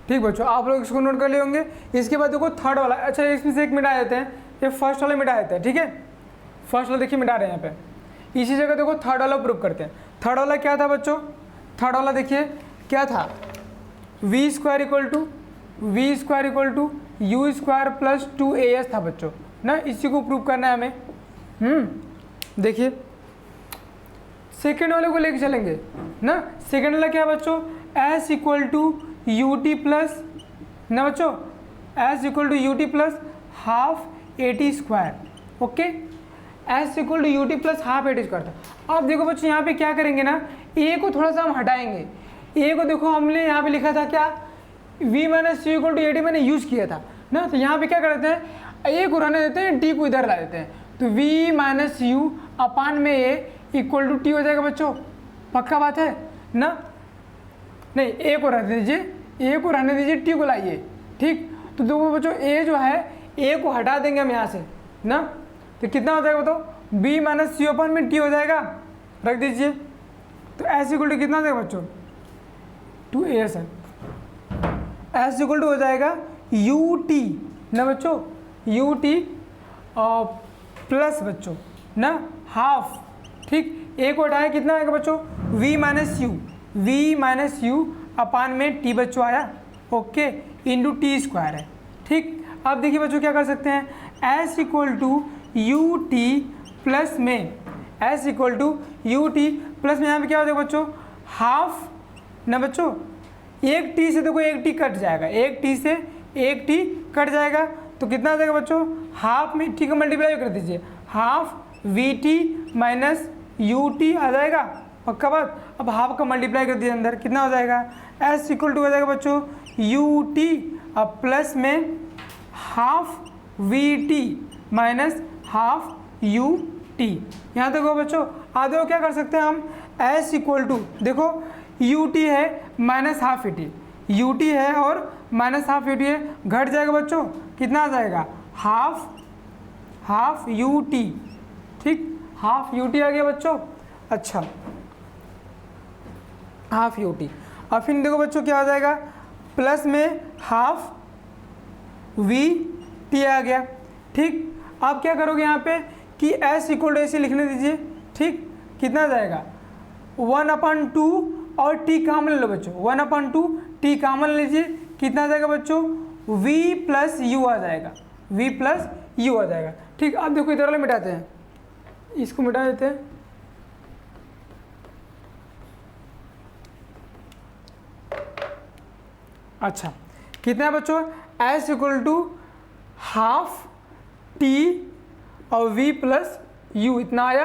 ठीक बच्चों आप लोग इसको नोट कर लिए होंगे। इसके बाद देखो थर्ड वाला, अच्छा इसमें से एक मिटा देते हैं, ये फर्स्ट वाला मिटा देते हैं, ठीक है फर्स्ट वाला देखिए मिटा रहे हैं यहाँ पे, इसी जगह देखो थर्ड वाला प्रूव करते हैं। थर्ड वाला क्या था बच्चों, थर्ड वाला देखिए क्या था, v square equal to u square plus 2as था बच्चों ना, इसी को प्रूव करना है हमें। देखिए सेकेंड वाले को लेके चलेंगे ना, सेकेंड वाला क्या बच्चों, s equal to u T plus ना बच्चों, s equal to u T plus half a T square, okay s equal to u T plus half a T square था। अब देखो बच्चों यहाँ पे क्या करेंगे ना, a को थोड़ा सा हम हटाएंगे, a को देखो हमने यहाँ पे लिखा था क्या v minus u equal to a T मैंने यूज़ किया था ना, तो यहाँ पे क्या करते हैं a को रहने देते हैं, t को इधर ला देते हैं, तो v माइनस यू अपान में a इक्वल टू टी हो जाएगा बच्चों, पक्का बात है ना। नहीं a को रहने दीजिए, a को रहने दीजिए, t को लाइए, ठीक। तो देखो बच्चों a जो है a को हटा देंगे हम यहाँ से ना, तो कितना हो जाएगा बताओ, b माइनस यू अपन में t हो जाएगा, रख दीजिए। तो s इक्वल टू कितना हो जाएगा बच्चों 2as है, s इक्वल टू हो जाएगा यू टी ना बच्चों, यू टी प्लस बच्चों ना हाफ, ठीक। a को हटाए कितना आएगा बच्चों v माइनस यू अपान में t बच्चों आया, ओके इंटू टी स्क्वायर है, ठीक। अब देखिए बच्चों क्या कर सकते हैं, s equal to u T plus में s equal to u T plus में यहाँ पे क्या हो जाएगा बच्चों हाफ ना बच्चों, एक t से देखो एक t कट जाएगा, एक t से एक t कट जाएगा, तो कितना आ जाएगा बच्चों हाफ में t का मल्टीप्लाई कर दीजिए, half v t minus u t आ जाएगा, पक्का बात। अब हाफ का मल्टीप्लाई कर दीजिए अंदर, कितना हो जाएगा s इक्वल टू हो जाएगा बच्चों यू टी अब प्लस में half v t minus half U T. यहाँ तक हो बच्चों, आधे को क्या कर सकते हैं हम, s इक्वल टू देखो यू टी है minus half a T, U T है और माइनस हाफ ए टी है, घट जाएगा बच्चों, कितना आ जाएगा हाफ यू टी, ठीक हाफ यू टी आ गया बच्चों। अच्छा हाफ यू टी। अब फिर देखो बच्चों क्या हो जाएगा, प्लस में हाफ वी टी आ गया। ठीक, आप क्या करोगे यहाँ पे कि एस इक्वल टू ऐसे लिखने दीजिए। ठीक, कितना आ जाएगा 1/2 और टी कामन ले लो बच्चों, 1/2 टी कामन लीजिए, कितना आ जाएगा बच्चों v प्लस यू आ जाएगा, v प्लस यू आ जाएगा। ठीक, अब देखो इधर वाले मिटाते हैं, इसको मिटा देते हैं। अच्छा, कितना है बच्चों, s equal to half T और v प्लस यू, इतना आया।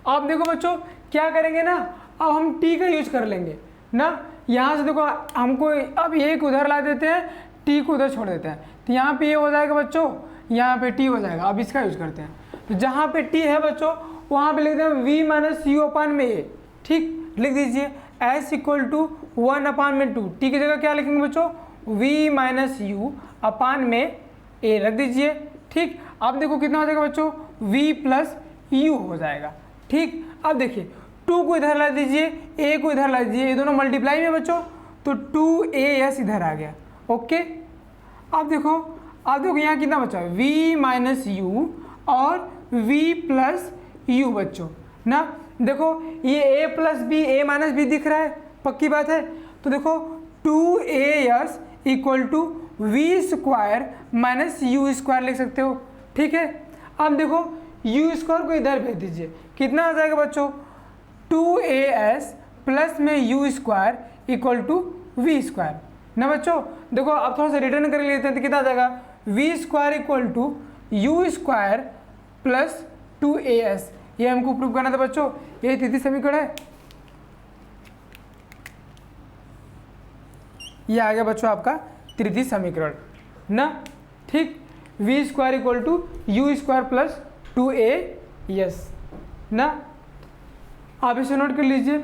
अब देखो बच्चों क्या करेंगे ना, अब हम t का यूज कर लेंगे ना। यहाँ से देखो हमको अब ये उधर ला देते हैं, t को उधर छोड़ देते हैं, तो यहाँ पे ये हो जाएगा बच्चों, यहाँ पे t हो जाएगा। अब इसका यूज करते हैं, तो जहाँ पे t है बच्चों वहाँ पे लिखते हैं v माइनस यू अपान में a। ठीक, लिख दीजिए s इक्वल टू 1/2, t की जगह क्या लिखेंगे बच्चों, v माइनस यू अपान में a रख दीजिए। ठीक, अब देखो कितना हो जाएगा बच्चों, v प्लस यू हो जाएगा। ठीक, अब देखिए 2 को इधर ला दीजिए, a को इधर ला दीजिए, ये दोनों मल्टीप्लाई में बच्चों, तो 2as इधर आ गया। ओके, अब देखो यहाँ कितना बचा, v माइनस यू और v प्लस यू बच्चों ना। देखो ये a plus B, a minus B दिख रहा है, पक्की बात है। तो देखो 2as equal to v square minus u square लिख सकते हो। ठीक है, अब देखो यू स्क्वायर को इधर भेज दीजिए, कितना आ जाएगा बच्चों, 2as प्लस में u square equal to v square ना बच्चों। देखो अब थोड़ा सा रिटर्न कर लेते हैं, तो कितना आ जाएगा, v square equal to u square plus 2as। ये हमको प्रूव करना था बच्चों, यही तृतीय समीकरण है। ये आ गया बच्चों आपका तृतीय समीकरण ना। ठीक, v square equal to u square plus 2as ना। आप इसे नोट कर लीजिए।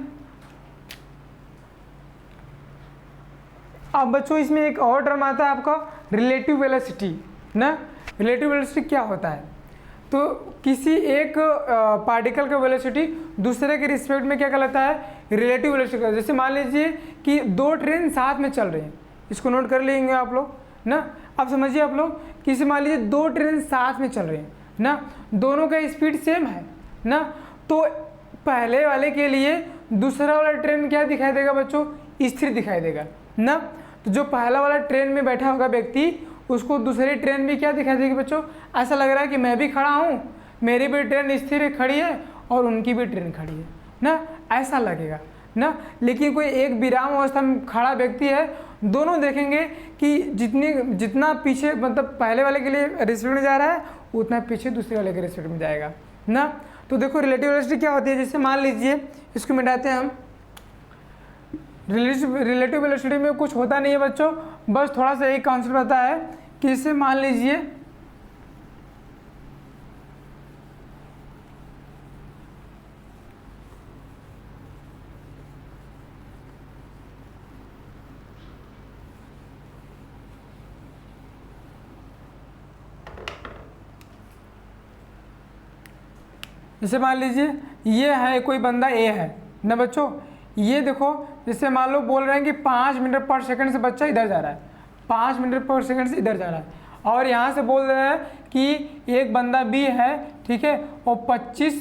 अब बच्चों इसमें एक और टर्म आता है आपका रिलेटिव वेलोसिटी ना। रिलेटिव वेलोसिटी क्या होता है, तो किसी एक पार्टिकल का वेलोसिटी दूसरे के रिस्पेक्ट में क्या कहलाता है, रिलेटिव वेलोसिटी। जैसे मान लीजिए कि 2 ट्रेन साथ में चल रही हैं, इसको नोट कर लेंगे आप लोग ना। अब समझिए आप लोग, किसी मान लीजिए 2 ट्रेन साथ में चल रही हैं ना, दोनों का स्पीड सेम है ना, तो पहले वाले के लिए दूसरा वाला ट्रेन क्या दिखाई देगा बच्चों, स्थिर दिखाई देगा ना। तो जो पहला वाला ट्रेन में बैठा होगा व्यक्ति, उसको दूसरी ट्रेन भी क्या दिखाई देगी बच्चों, ऐसा लग रहा है कि मैं भी खड़ा हूँ, मेरी भी ट्रेन स्थिर खड़ी है और उनकी भी ट्रेन खड़ी है ना, ऐसा लगेगा ना। लेकिन कोई एक विराम अवस्था में खड़ा व्यक्ति है, दोनों देखेंगे कि जितना पीछे मतलब पहले वाले के लिए रिस्पेक्ट में जा रहा है, उतना पीछे दूसरे वाले के रिस्पेक्ट में जाएगा ना। तो देखो रिलेटिव वेलोसिटी क्या होती है, जैसे मान लीजिए इसको मिटाते हैं हम। रिलेटिव वेलोसिटी में कुछ होता नहीं है बच्चों, बस थोड़ा सा एक कॉन्सेप्ट आता है कि इसे मान लीजिए ये है कोई बंदा ए है ना बच्चों, ये देखो जैसे मान लो बोल रहे हैं कि 5 मीटर पर सेकंड से बच्चा इधर जा रहा है, 5 मीटर पर सेकंड से इधर जा रहा है, और यहाँ से बोल रहे हैं कि एक बंदा बी है, ठीक है, और 25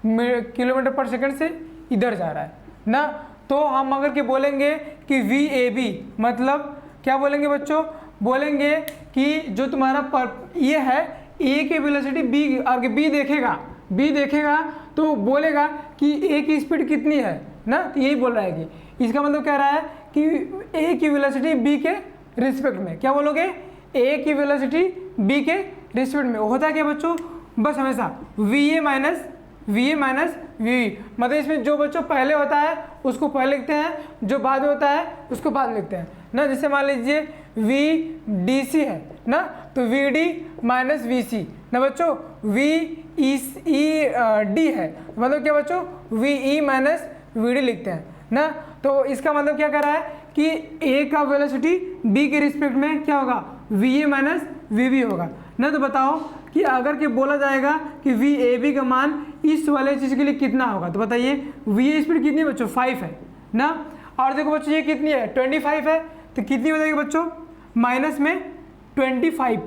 किलोमीटर पर सेकंड से इधर जा रहा है ना। तो हम अगर के बोलेंगे कि वी ए बी, मतलब क्या बोलेंगे बच्चों, बोलेंगे कि जो तुम्हारा ये है ए की वेलोसिटी बी, आगे बी देखेगा तो बोलेगा कि ए की स्पीड कितनी है ना, तो यही बोल रहा है कि इसका मतलब कह रहा है कि ए की वेलोसिटी बी के रिस्पेक्ट में, क्या बोलोगे, ए की वेलोसिटी बी के रिस्पेक्ट में होता है क्या बच्चों, बस हमेशा वी ए माइनस वी मतलब इसमें जो बच्चों पहले होता है उसको पहले लिखते हैं, जो बाद में होता है उसको बाद में लिखते हैं ना। जैसे मान लीजिए वी डी सी है ना, तो V D minus V C ना बच्चों, वी ई डी है, मतलब क्या बच्चों, V E minus V D लिखते हैं ना। तो इसका मतलब क्या कर रहा है कि ए का वेलोसिटी बी के रिस्पेक्ट में क्या होगा, V A minus we B होगा ना। तो बताओ कि अगर के बोला जाएगा कि वी ए बी का मान इस वाले चीज़ के लिए कितना होगा, तो बताइए वी ए स्पीड कितनी बच्चों, 5 है ना। और देखो बच्चों ये कितनी है 25 है, तो कितनी हो जाएगी बच्चों माइनस में 25,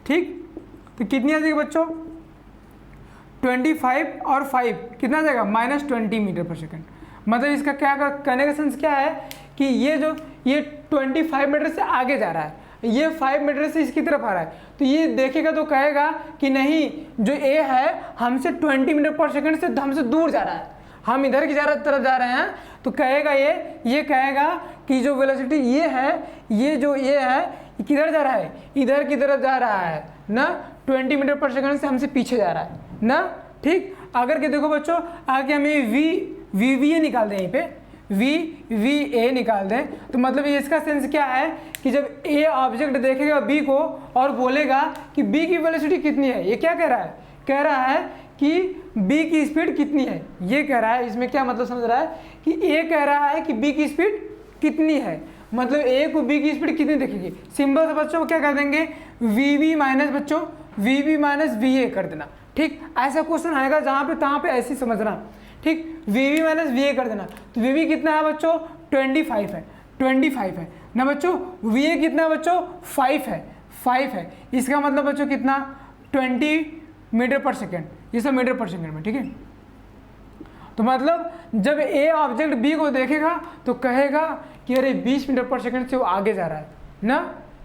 ठीक। तो कितनी आ जाएगी बच्चों 25 और 5 कितना आ जाएगा -20 मीटर पर सेकंड। मतलब इसका क्या कहने का सेंस क्या है कि ये 25 मीटर से आगे जा रहा है, ये 5 मीटर से इसकी तरफ आ रहा है, तो ये देखेगा तो कहेगा कि नहीं जो ए है हमसे 20 मीटर पर सेकंड से हमसे दूर जा रहा है, हम इधर की तरफ जा रहे हैं, तो कहेगा ये कहेगा कि जो वेलोसिटी ये है, ये जो ये है ये किधर जा रहा है, इधर की तरफ जा रहा है ना, 20 मीटर पर सेकंड से हमसे पीछे जा रहा है ना, ठीक। अगर के देखो बच्चों आगे हमें वी ए निकाल दें, यहीं पे वी ए निकाल दें, तो मतलब इसका सेंस क्या है कि जब ए ऑब्जेक्ट देखेगा बी को और बोलेगा कि बी की वेलोसिटी कितनी है, ये क्या कह रहा है, कह रहा है कि बी की स्पीड कितनी है, ये कह रहा है। इसमें क्या मतलब समझ रहा है कि ए कह रहा है कि बी की स्पीड कितनी है, मतलब ए को बी की स्पीड कितनी दिखेगी। सिंपल से बच्चों क्या कर देंगे वी माइनस बच्चों वी माइनस वी ए कर देना, ठीक। ऐसा क्वेश्चन आएगा जहाँ पे तहाँ पे ऐसे समझना, ठीक। वी माइनस वी ए कर देना, तो वी कितना है बच्चों 25 है ना बच्चों, वी ए कितना है बच्चों 5 है। इसका मतलब बच्चों कितना 20 मीटर पर सेकेंड, ये सब मीटर पर सेकेंड में, ठीक है। तो मतलब जब ए ऑब्जेक्ट बी को देखेगा तो कहेगा कि अरे 20 मीटर पर सेकंड से वो आगे जा रहा है ना,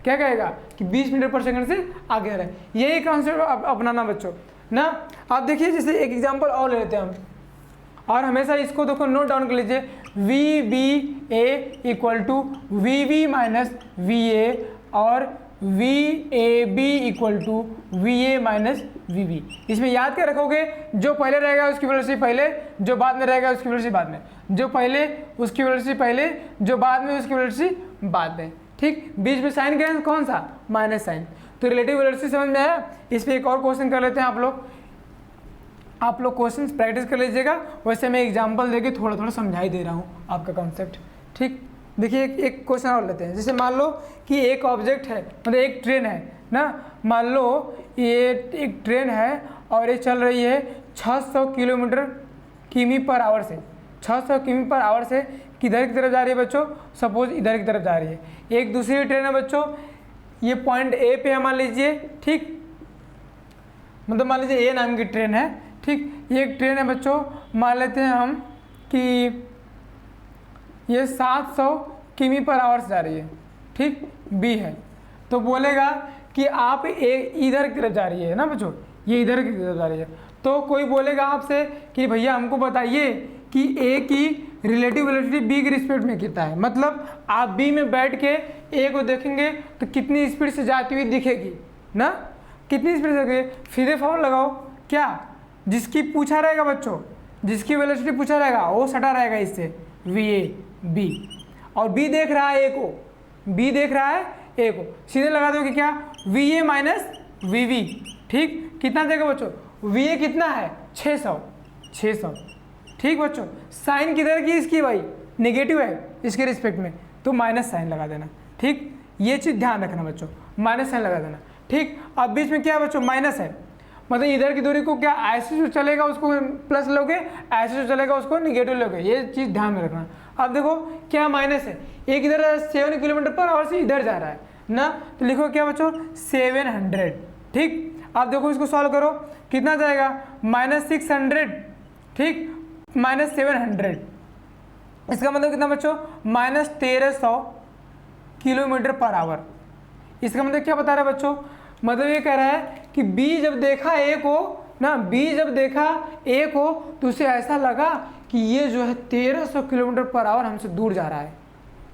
क्या कहेगा कि 20 मीटर पर सेकंड से आगे जा रहा है। यही कॉन्सेप्ट अपनाना बच्चों ना। आप देखिए जैसे एक एग्जांपल और ले लेते हैं हम, और हमेशा इसको देखो नोट डाउन कर लीजिए, v b a equal to v v minus V A और v a b equal to v A minus we b. इसमें याद क्या रखोगे, जो पहले रहेगा उसकी वेलोसिटी पहले, जो बाद में रहेगा उसकी वेलोसिटी बाद में, जो पहले उसकी वेलोसिटी पहले, जो बाद में उसकी वेलोसिटी बाद में, ठीक। बीच में साइन क्या है, कौन सा माइनस साइन। तो रिलेटिव वेलोसिटी समझ में आया। इस पर एक और क्वेश्चन कर लेते हैं आप लोग क्वेश्चन प्रैक्टिस कर लीजिएगा। वैसे मैं एग्जाम्पल देके थोड़ा थोड़ा समझा ही दे रहा हूँ आपका कॉन्सेप्ट, ठीक। देखिए एक क्वेश्चन और लेते हैं। जैसे मान लो कि एक ऑब्जेक्ट है, मतलब एक ट्रेन है ना, मान लो ये एक ट्रेन है और ये चल रही है 600 किमी पर आवर से, 600 किमी पर आवर से किधर की तरफ जा रही है बच्चों, सपोज इधर की तरफ जा रही है। एक दूसरी ट्रेन है बच्चों, ये पॉइंट ए पे है मान लीजिए, ठीक, मतलब मान लीजिए ए नाम की ट्रेन है, ठीक। ये एक ट्रेन है बच्चों, मान लेते हैं हम कि ये 700 किमी पर आवर से जा रही है, ठीक, बी है। तो बोलेगा कि आप इधर की तरफ जा रही है ना बच्चों, ये इधर की तरफ जा रही है। तो कोई बोलेगा आपसे कि भैया हमको बताइए कि ए की रिलेटिव वेलोसिटी बी के रिस्पेक्ट में कितना है। मतलब आप बी में बैठ के ए को देखेंगे तो कितनी स्पीड से जाती हुई दिखेगी ना, कितनी स्पीड से दिखेगी। सीधे फॉर्मूला लगाओ, क्या जिसकी पूछा रहेगा बच्चों, जिसकी वेलोसिटी पूछा रहेगा वो सटा रहेगा इससे, वी ए बी, और बी देख रहा है ए को, बी देख रहा है ए को, सीधे लगा दोगे क्या वी ए माइनस वी वी, ठीक। कितना देगा बच्चों, वी ए कितना है 600, ठीक बच्चों। साइन किधर की इसकी भाई नेगेटिव है इसके रिस्पेक्ट में, तो माइनस साइन लगा देना, ठीक। ये चीज़ ध्यान रखना बच्चों, माइनस साइन लगा देना, ठीक। अब बीच में क्या बच्चों माइनस है, मतलब इधर की दूरी को क्या ऐसे जो चलेगा उसको प्लस लोगे, ऐसे जो चलेगा उसको निगेटिव लोगे, ये चीज़ ध्यान में रखना। अब देखो क्या माइनस है, एक इधर 7 किलोमीटर पर आवर से इधर जा रहा है ना, तो लिखो क्या बच्चों 700, ठीक। अब देखो इसको सॉल्व करो, कितना जाएगा -600, ठीक, -700। इसका मतलब कितना बच्चों -1300 किलोमीटर पर आवर। इसका मतलब क्या बता रहा है बच्चों, मतलब ये कह रहा है कि बी जब देखा ए को ना, बी जब देखा ए को तो उसे ऐसा लगा कि ये जो है 1300 किलोमीटर पर आवर हमसे दूर जा रहा है,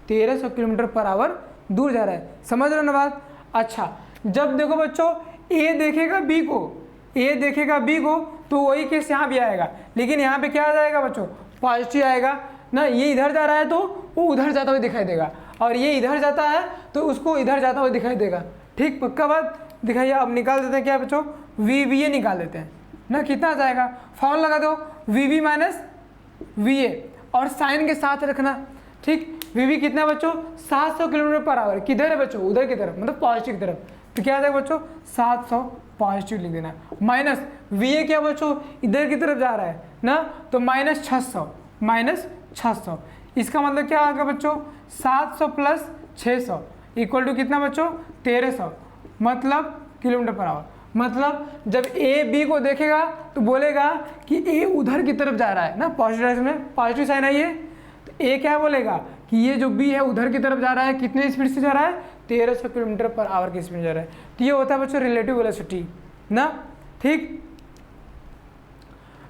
1300 किलोमीटर पर आवर दूर जा रहा है। समझ रहे हो ना बात। अच्छा, जब देखो बच्चों ए देखेगा बी को, ए देखेगा बी को, तो वही केस यहाँ भी आएगा, लेकिन यहाँ पे क्या आ जाएगा बच्चों पॉजिटिव आएगा ना। ये इधर जा रहा है तो वो उधर जाता हुआ दिखाई देगा, और ये इधर जाता है तो उसको इधर जाता हुआ दिखाई देगा, ठीक। पक्का बात दिखाइए। अब निकाल देते हैं क्या बच्चों, वी बी ए निकाल देते हैं ना, कितना आ जाएगा, फॉर्मूला लगा दो V B minus V A, और साइन के साथ रखना, ठीक। वी बी कितना बच्चों 700 किलोमीटर पर आवर, किधर है बच्चों उधर की तरफ, मतलब पॉजिटिव की तरफ, तो क्या आ जाएगा बच्चों 700 पॉजिटिव लिख देना, माइनस वी ए क्या बच्चों इधर की तरफ जा रहा है ना, तो -600, इसका मतलब क्या आएगा बच्चों, 700 प्लस 600 इक्वल टू कितना बच्चों, 1300, मतलब किलोमीटर पर आवर। मतलब जब ए बी को देखेगा तो बोलेगा कि ए उधर की तरफ जा रहा है ना, पॉजिटिव डायरेक्शन में, पॉजिटिव साइन है ये, तो ए क्या बोलेगा कि ये जो बी है उधर की तरफ जा रहा है, कितने स्पीड से जा रहा है, 1300 किलोमीटर पर आवर की स्पीड जा रहा है। तो ये होता है बच्चों रिलेटिव वेलोसिटी ना, ठीक।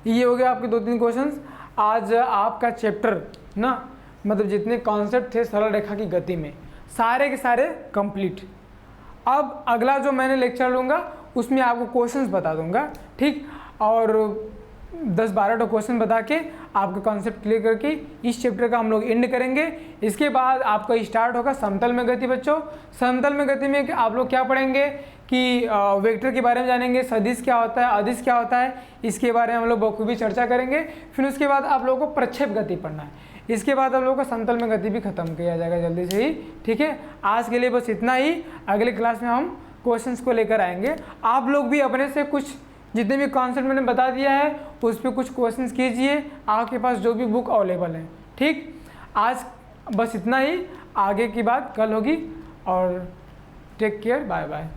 ये हो गया आपके 2-3 क्वेश्चंस। आज आपका चैप्टर ना, मतलब जितने कॉन्सेप्ट थे सरल रेखा की गति में, सारे के सारे कंप्लीट। अब अगला जो मैंने लेक्चर लूँगा उसमें आपको क्वेश्चंस बता दूंगा, ठीक, और 10-12 क्वेश्चन बता के आपका कॉन्सेप्ट क्लियर करके इस चैप्टर का हम लोग एंड करेंगे। इसके बाद आपका स्टार्ट होगा समतल में गति। बच्चों समतल में गति में आप लोग क्या पढ़ेंगे कि वेक्टर के बारे में जानेंगे, सदिश क्या होता है, अदिश क्या होता है, इसके बारे में हम लोग बखूबी चर्चा करेंगे। फिर उसके बाद आप लोगों को प्रक्षेप गति पढ़ना है। इसके बाद आप लोगों को समतल में गति भी खत्म किया जाएगा जल्दी से ही, ठीक है। आज के लिए बस इतना ही, अगले क्लास में हम क्वेश्चंस को लेकर आएंगे। आप लोग भी अपने से कुछ जितने भी कॉन्सेप्ट मैंने बता दिया है उस पर कुछ क्वेश्चंस कीजिए, आपके पास जो भी बुक अवेलेबल है, ठीक। आज बस इतना ही, आगे की बात कल होगी, और टेक केयर, बाय बाय।